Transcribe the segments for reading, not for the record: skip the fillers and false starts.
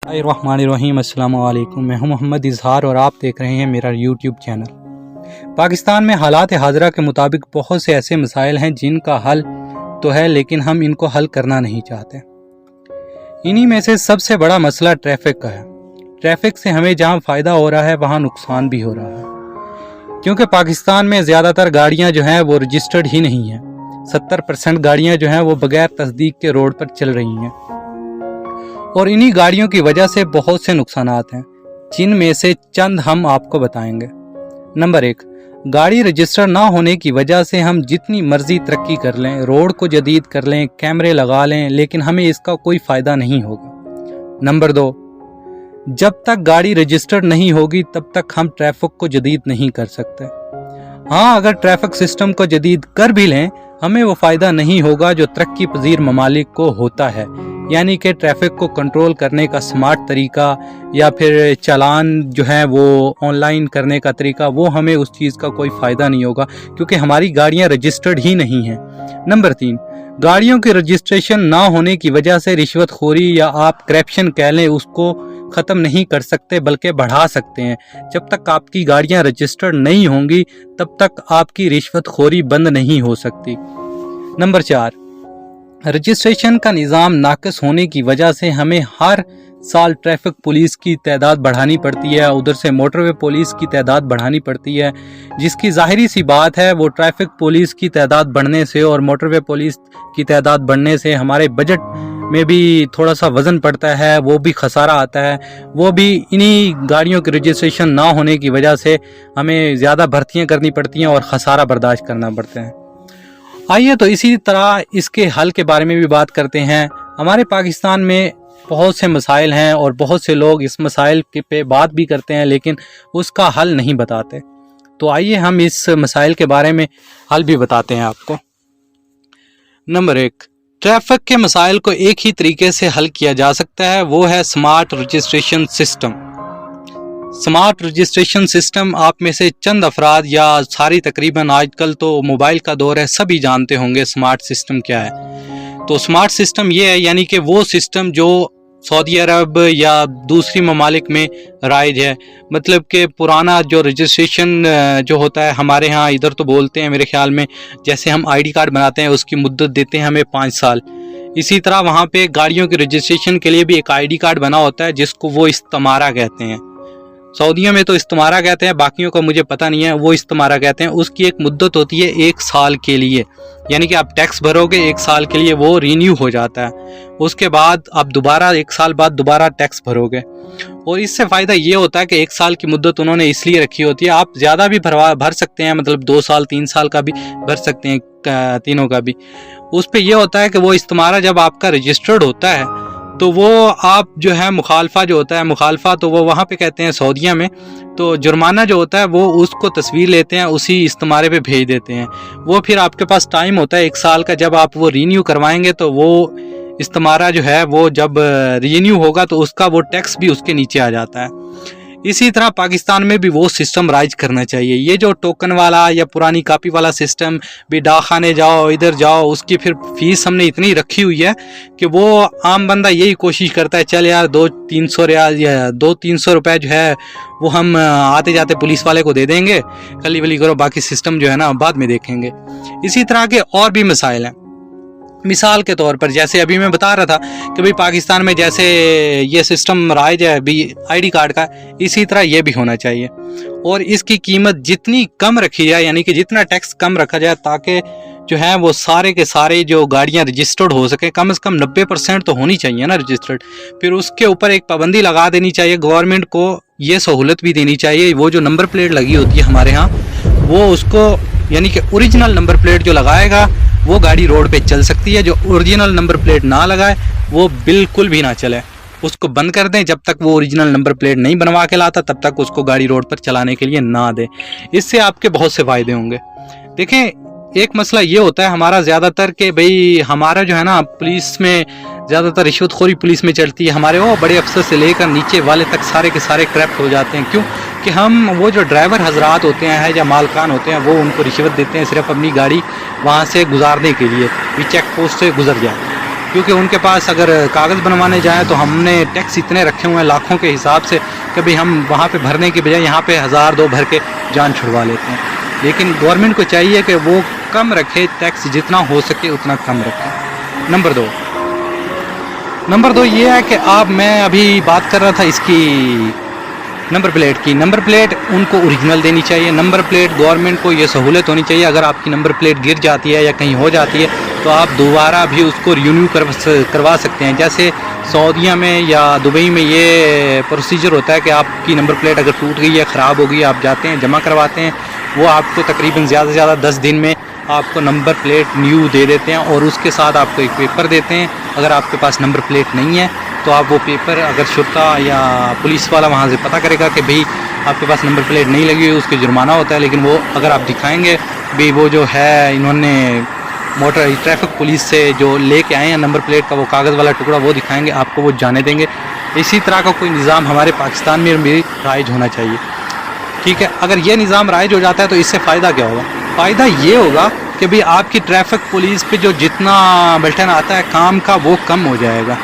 बिस्मिल्लाहिर्रहमानिर्रहीम। अस्सलाम वालेकुम। मैं हूं मोहम्मद इजहार और आप देख रहे हैं मेरा यूट्यूब चैनल। पाकिस्तान में हालात हाज़िरा के मुताबिक बहुत से ऐसे मसाइल हैं जिनका हल तो है लेकिन हम इनको हल करना नहीं चाहते। इन्हीं में से सबसे बड़ा मसला ट्रैफिक का है। ट्रैफिक से हमें जहां फ़ायदा हो रहा है वहां नुकसान भी हो रहा है, क्योंकि पाकिस्तान में ज़्यादातर गाड़ियां जो हैं वो रजिस्टर्ड ही नहीं हैं। 70% गाड़ियां जो हैं वो बगैर तस्दीक के रोड पर चल रही हैं और इन्हीं गाड़ियों की वजह से बहुत से नुकसानात हैं, जिनमें से चंद हम आपको बताएंगे। नंबर 1, गाड़ी रजिस्टर ना होने की वजह से हम जितनी मर्जी तरक्की कर लें, रोड को जदीद कर लें, कैमरे लगा लें, लेकिन हमें इसका कोई फ़ायदा नहीं होगा। नंबर 2, जब तक गाड़ी रजिस्टर्ड नहीं होगी तब तक हम ट्रैफिक को जदीद नहीं कर सकते। हाँ, अगर ट्रैफिक सिस्टम को जदीद कर भी लें, हमें वो फ़ायदा नहीं होगा जो तरक्की पजीर ममालिक को होता है, यानी कि ट्रैफिक को कंट्रोल करने का स्मार्ट तरीका या फिर चालान जो है वो ऑनलाइन करने का तरीका, वो हमें उस चीज़ का कोई फ़ायदा नहीं होगा क्योंकि हमारी गाड़ियां रजिस्टर्ड ही नहीं हैं। नंबर 3, गाड़ियों की रजिस्ट्रेशन ना होने की वजह से रिश्वतखोरी या आप करप्शन कह लें उसको ख़त्म नहीं कर सकते बल्कि बढ़ा सकते हैं। जब तक आपकी गाड़ियां रजिस्टर्ड नहीं होंगी तब तक आपकी रिश्वतखोरी बंद नहीं हो सकती। नंबर 4, रजिस्ट्रेशन का निज़ाम नाक़िस होने की वजह से हमें हर साल ट्रैफिक पुलिस की तादाद बढ़ानी पड़ती है, उधर से मोटरवे पुलिस की तादाद बढ़ानी पड़ती है, जिसकी ज़ाहिरी सी बात है वो ट्रैफिक पुलिस की तादाद बढ़ने से और मोटरवे पुलिस की तादाद बढ़ने से हमारे बजट में भी थोड़ा सा वज़न पड़ता है, वो भी खसारा आता है। वो भी इन्हीं गाड़ियों की रजिस्ट्रेशन ना होने की वजह से हमें ज़्यादा भर्तियाँ करनी पड़ती हैं और खसारा बर्दाश्त करना पड़ता है। आइए तो इसी तरह इसके हल के बारे में भी बात करते हैं। हमारे पाकिस्तान में बहुत से मसाइल हैं और बहुत से लोग इस मसाइल पे बात भी करते हैं लेकिन उसका हल नहीं बताते। तो आइए हम इस मसाइल के बारे में हल भी बताते हैं आपको। नंबर 1, ट्रैफिक के मसाइल को एक ही तरीके से हल किया जा सकता है, वो है smart registration system. Smart registration system आप में से चंद अफराद या सारी तकरीबन, आजकल तो मोबाइल का दौर है, सभी जानते होंगे स्मार्ट सिस्टम क्या है। तो स्मार्ट सिस्टम ये है यानी कि वो सिस्टम जो सऊदी अरब या दूसरी ममालिक में राइज है। मतलब कि पुराना जो रजिस्ट्रेशन जो होता है हमारे यहाँ इधर तो बोलते हैं मेरे ख्याल में, जैसे हम आईडी कार्ड बनाते हैं उसकी मुद्दत देते हैं हमें 5 साल, इसी तरह वहाँ पे गाड़ियों के रजिस्ट्रेशन के लिए भी एक आईडी कार्ड बना होता है जिसको वो इस्तिमारा कहते हैं। सऊदियों में तो इस्तिमारा कहते हैं, बाकियों का मुझे पता नहीं है, वो इस्तिमारा कहते हैं। उसकी एक मुद्दत होती है 1 साल के लिए, यानी कि आप टैक्स भरोगे 1 साल के लिए, वो रीन्यू हो जाता है। उसके बाद आप दोबारा 1 साल बाद दोबारा टैक्स भरोगे और इससे फ़ायदा ये होता है कि 1 साल की मुद्दत उन्होंने इसलिए रखी होती है। आप ज़्यादा भी भर सकते हैं, मतलब 2 साल 3 साल का भी भर सकते हैं, तीनों का भी। उस पर यह होता है कि वो इस्तिमारा जब आपका रजिस्टर्ड होता है तो वो आप जो है मुखालफा जो होता है, मुखालफा तो वो वहाँ पे कहते हैं सऊदीया में, तो जुर्माना जो होता है वो उसको तस्वीर लेते हैं, उसी इस्तिमारे पे भेज देते हैं। वो फिर आपके पास टाइम होता है 1 साल का, जब आप वो रीन्यू करवाएंगे तो वो इस्तिमारा जो है वो जब रीन्यू होगा तो उसका वो टैक्स भी उसके नीचे आ जाता है। इसी तरह पाकिस्तान में भी वो सिस्टम राइज करना चाहिए। ये जो टोकन वाला या पुरानी कापी वाला सिस्टम, भी डाकखाने जाओ इधर जाओ, उसकी फिर फीस हमने इतनी रखी हुई है कि वो आम बंदा यही कोशिश करता है चल यार 200-300 रियाल या 200-300 रुपये जो है वो हम आते जाते पुलिस वाले को दे देंगे, कली वली करो, बाकी सिस्टम जो है ना बाद में देखेंगे। इसी तरह के और भी मसाइल हैं। मिसाल के तौर पर जैसे अभी मैं बता रहा था कि भाई पाकिस्तान में जैसे ये सिस्टम राइज है भी आईडी कार्ड का, इसी तरह ये भी होना चाहिए और इसकी कीमत जितनी कम रखी जाए, यानी कि जितना टैक्स कम रखा जाए ताकि जो है वो सारे के सारे जो गाड़ियां रजिस्टर्ड हो सके, कम से कम 90% तो होनी चाहिए ना रजिस्टर्ड। फिर उसके ऊपर एक पाबंदी लगा देनी चाहिए, गवर्नमेंट को ये सहूलत भी देनी चाहिए, वो जो नंबर प्लेट लगी होती है हमारे यहाँ वो उसको, यानी कि ओरिजिनल नंबर प्लेट जो लगाएगा वो गाड़ी रोड पे चल सकती है, जो ओरिजिनल नंबर प्लेट ना लगाए वो बिल्कुल भी ना चले, उसको बंद कर दें। जब तक वो ओरिजिनल नंबर प्लेट नहीं बनवा के लाता तब तक उसको गाड़ी रोड पर चलाने के लिए ना दे। इससे आपके बहुत से फ़ायदे होंगे। देखें, एक मसला ये होता है हमारा ज़्यादातर कि भाई हमारा जो है ना पुलिस में ज़्यादातर रिश्वतखोरी पुलिस में चलती है। हमारे वो बड़े अफसर से लेकर नीचे वाले तक सारे के सारे करप्ट हो जाते हैं। क्यों कि हम वो जो ड्राइवर हजरात होते हैं या मालकान होते हैं वो उनको रिश्वत देते हैं सिर्फ अपनी गाड़ी वहाँ से गुजारने के लिए, भी चेक पोस्ट से गुजर जाए। کیونکہ ان کے پاس اگر کاغذ بنوانے جائیں تو ہم نے ٹیکس اتنے رکھے ہوئے ہیں لاکھوں کے حساب سے کہ بھئی ہم وہاں پہ بھرنے کی بجائے یہاں پہ 1000-2 بھر کے جان چھڑوا لیتے ہیں. لیکن گورنمنٹ کو چاہیے کہ وہ کم رکھے ٹیکس، جتنا ہو سکے اتنا کم رکھے. نمبر دو یہ ہے کہ میں ابھی بات کر رہا تھا اس کی نمبر پلیٹ کی. نمبر پلیٹ ان کو اوریجنل دینی چاہیے. نمبر پلیٹ گورنمنٹ کو یہ سہولت ہونی چاہیے، اگر آپ کی نمبر پلیٹ گر جاتی ہے یا کہیں ہو جاتی ہے تو آپ دوبارہ بھی اس کو رینیو کروا سکتے ہیں. جیسے سعودیہ میں یا دبئی میں یہ پروسیجر ہوتا ہے کہ آپ کی نمبر پلیٹ اگر ٹوٹ گئی ہے، خراب ہو گئی، آپ جاتے ہیں جمع کرواتے ہیں، وہ آپ کو تقریباً زیادہ سے زیادہ 10 دن میں آپ کو نمبر پلیٹ نیو دے دیتے ہیں، اور اس کے ساتھ آپ کو ایک پیپر دیتے ہیں. اگر آپ کے پاس نمبر پلیٹ نہیں ہے تو آپ وہ پیپر، اگر شرطہ یا پولیس والا وہاں سے پتہ کرے گا کہ بھئی آپ کے پاس نمبر پلیٹ نہیں لگی ہوئی، اس کے جرمانہ ہوتا ہے. لیکن وہ اگر آپ دکھائیں گے بھئی وہ جو ہے انہوں نے موٹر ٹریفک پولیس سے جو لے کے آئے ہیں نمبر پلیٹ کا وہ کاغذ والا ٹکڑا، وہ دکھائیں گے آپ کو، وہ جانے دیں گے. اسی طرح کا کوئی نظام ہمارے پاکستان میں بھی رائج ہونا چاہیے. ٹھیک ہے، اگر یہ نظام رائج ہو جاتا ہے تو اس سے فائدہ کیا ہوگا؟ فائدہ یہ ہوگا کہ بھئی آپ کی ٹریفک پولیس پہ جو جتنا بلٹن آتا ہے کام کا وہ کم ہو جائے گا.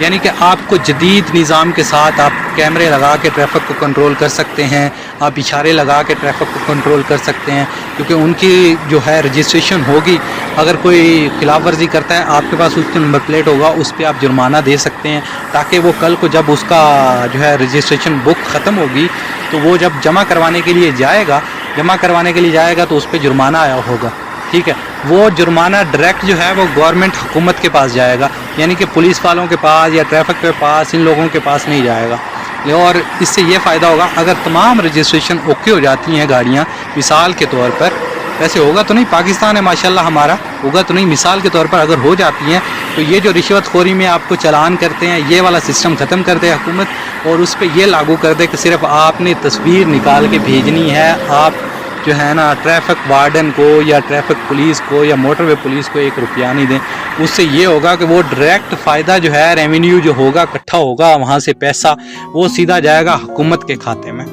یعنی کہ آپ کو جدید نظام کے ساتھ آپ کیمرے لگا کے ٹریفک کو کنٹرول کر سکتے ہیں، آپ اشارے لگا کے ٹریفک کو کنٹرول کر سکتے ہیں، کیونکہ ان کی جو ہے رجسٹریشن ہوگی. اگر کوئی خلاف ورزی کرتا ہے آپ کے پاس اس کی نمبر پلیٹ ہوگا، اس پہ آپ جرمانہ دے سکتے ہیں، تاکہ وہ کل کو جب اس کا جو ہے رجسٹریشن بک ختم ہوگی تو وہ جب جمع کروانے کے لیے جائے گا تو اس پہ جرمانہ آیا ہوگا. ٹھیک ہے، وہ جرمانہ ڈائریکٹ جو ہے وہ گورنمنٹ حکومت کے پاس جائے گا، یعنی کہ پولیس والوں کے پاس یا ٹریفک کے پاس ان لوگوں کے پاس نہیں جائے گا. اور اس سے یہ فائدہ ہوگا اگر تمام رجسٹریشن اوکے ہو جاتی ہیں گاڑیاں، مثال کے طور پر، ویسے ہوگا تو نہیں، پاکستان ہے ماشاءاللہ ہمارا، ہوگا تو نہیں، مثال کے طور پر اگر ہو جاتی ہیں تو یہ جو رشوت خوری میں آپ کو چلان کرتے ہیں یہ والا سسٹم ختم کر دے حکومت، اور اس پہ یہ لاگو کر دے کہ صرف آپ نے تصویر نکال کے بھیجنی ہے. آپ جو ہے نا ٹریفک وارڈن کو یا ٹریفک پولیس کو یا موٹر وے پولیس کو 1 روپیہ نہیں دیں. اس سے یہ ہوگا کہ وہ ڈائریکٹ فائدہ جو ہے ریونیو جو ہوگا اکٹھا ہوگا، وہاں سے پیسہ وہ سیدھا جائے گا حکومت کے کھاتے میں.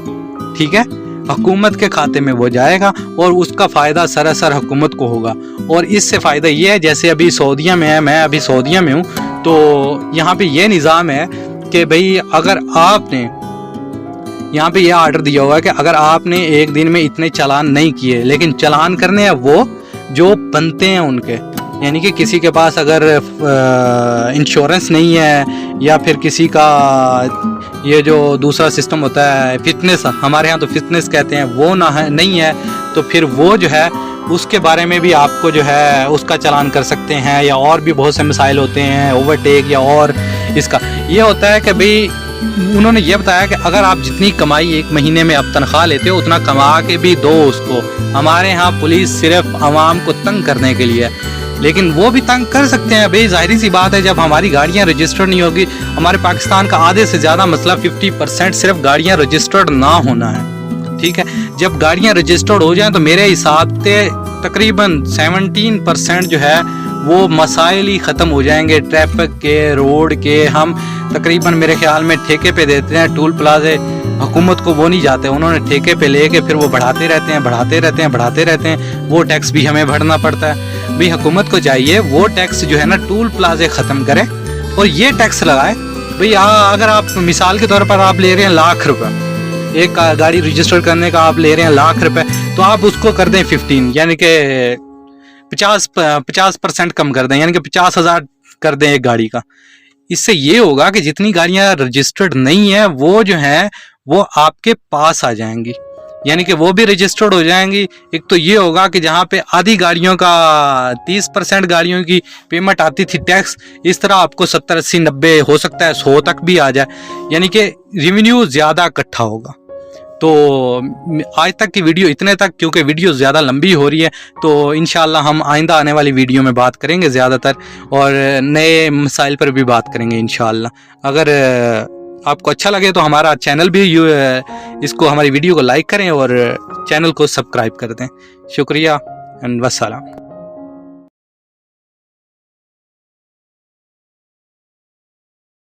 ٹھیک ہے، حکومت کے کھاتے میں وہ جائے گا اور اس کا فائدہ سراسر حکومت کو ہوگا. اور اس سے فائدہ یہ ہے، جیسے ابھی سعودیہ میں ہے، میں ابھی سعودیہ میں ہوں، تو یہاں پہ یہ نظام ہے کہ بھئی اگر آپ نے یہاں پہ یہ آرڈر دیا ہوگا کہ اگر آپ نے ایک دن میں اتنے چالان نہیں کیے، لیکن چالان کرنے ہیں وہ جو بنتے ہیں ان کے، یعنی کہ کسی کے پاس اگر انشورنس نہیں ہے یا پھر کسی کا یہ جو دوسرا سسٹم ہوتا ہے فٹنس، ہمارے ہاں تو فٹنس کہتے ہیں، وہ نہیں ہے، تو پھر وہ جو ہے اس کے بارے میں بھی آپ کو جو ہے اس کا چالان کر سکتے ہیں. یا اور بھی بہت سے مسائل ہوتے ہیں، اوورٹیک یا اور اس کا یہ ہوتا ہے کہ بھئی انہوں نے یہ بتایا کہ اگر آپ جتنی کمائی ایک مہینے میں آپ تنخواہ لیتے ہو اتنا کما کے بھی دو اس کو. ہمارے ہاں پولیس صرف عوام کو تنگ کرنے کے لیے، لیکن وہ بھی تنگ کر سکتے ہیں بھئی، ظاہری سی بات ہے جب ہماری گاڑیاں رجسٹرڈ نہیں ہوگی. ہمارے پاکستان کا آدھے سے زیادہ مسئلہ 50% صرف گاڑیاں رجسٹرڈ نہ ہونا ہے. ٹھیک ہے، جب گاڑیاں رجسٹرڈ ہو جائیں تو میرے حساب سے تقریباً 17% جو ہے وہ مسائل ہی ختم ہو جائیں گے ٹریفک کے، روڈ کے. ہم تقریباً میرے خیال میں ٹھیکے پہ دیتے ہیں ٹول پلازے، حکومت کو وہ نہیں جاتے، انہوں نے ٹھیکے پہ لے کے پھر وہ بڑھاتے رہتے ہیں. وہ ٹیکس بھی ہمیں بھرنا پڑتا ہے. بھئی حکومت کو چاہیے وہ ٹیکس جو ہے نا ٹول پلازے ختم کرے اور یہ ٹیکس لگائے. بھئی اگر آپ مثال کے طور پر آپ لے رہے ہیں 1,00,000 روپے، ایک گاڑی رجسٹر کرنے کا آپ لے رہے ہیں 1,00,000 روپے، تو آپ اس کو کر دیں 15، یعنی کہ 50% کم کر دیں، یعنی کہ 50,000 کر دیں ایک گاڑی کا. اس سے یہ ہوگا کہ جتنی گاڑیاں رجسٹرڈ نہیں ہیں وہ جو ہیں وہ آپ کے پاس آ جائیں گی، یعنی کہ وہ بھی رجسٹرڈ ہو جائیں گی. ایک تو یہ ہوگا کہ جہاں پہ آدھی گاڑیوں کا 30% گاڑیوں کی پیمنٹ آتی تھی ٹیکس، اس طرح آپ کو 70 80 90 ہو سکتا ہے 100 تک بھی آ جائے، یعنی کہ ریونیو زیادہ اکٹھا ہوگا. تو آج تک کی ویڈیو اتنے تک، کیونکہ ویڈیو زیادہ لمبی ہو رہی ہے تو انشاءاللہ ہم آئندہ آنے والی ویڈیو میں بات کریں گے زیادہ تر، اور نئے مسائل پر بھی بات کریں گے انشاءاللہ. اگر آپ کو اچھا لگے تو ہمارا چینل بھی اس کو، ہماری ویڈیو کو لائک کریں اور چینل کو سبسکرائب کر دیں. شکریہ، والسلام.